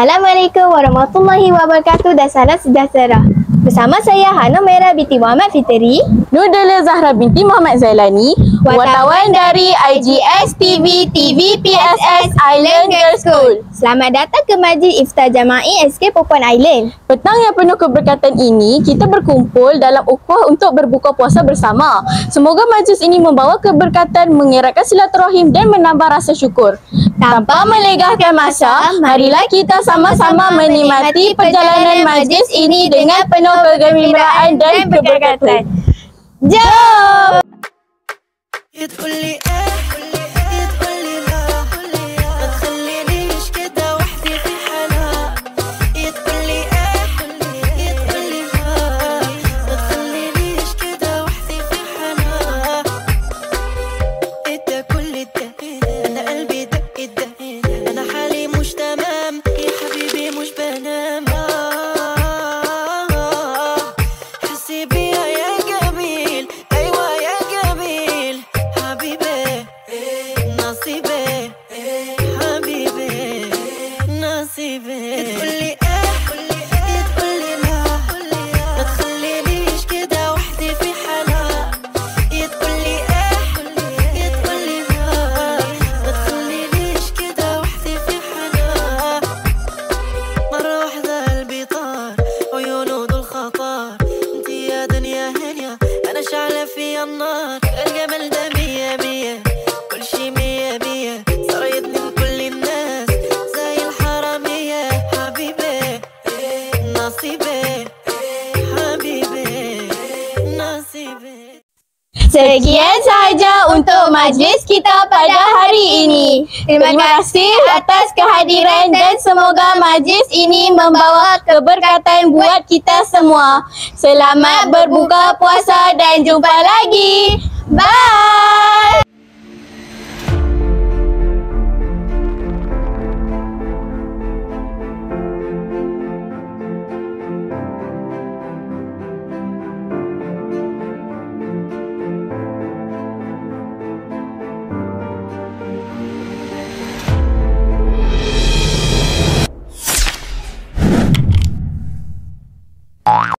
Assalamualaikum warahmatullahi wabarakatuh dan salam sejahtera. Bersama saya Hana Mera binti Muhammad Fitri, Nurdalia Zahra binti Muhammad Zailani, wartawan dari IGS TV TVPSS Island Girls School. Selamat datang ke Majlis Iftar Jama'i SK Perempuan Island. Petang yang penuh keberkatan ini, kita berkumpul dalam ukhuwah untuk berbuka puasa bersama. Semoga majlis ini membawa keberkatan, mengeratkan silaturahim dan menambah rasa syukur. Tanpa melegahkan masa, marilah kita sama-sama menikmati perjalanan majlis ini dengan penuh kegembiraan dan keberkatan. Jom! النار الجمال ده مية مية كل شي مية مية صايدني من كل الناس زي الحرامية حبيبي نصيبي حبيبي نصيبي. Sekian sahaja untuk majlis kita pada hari ini. Terima kasih atas kehadiran dan semoga majlis ini membawa keberkatan buat kita semua. Selamat berbuka puasa dan jumpa lagi. Bye!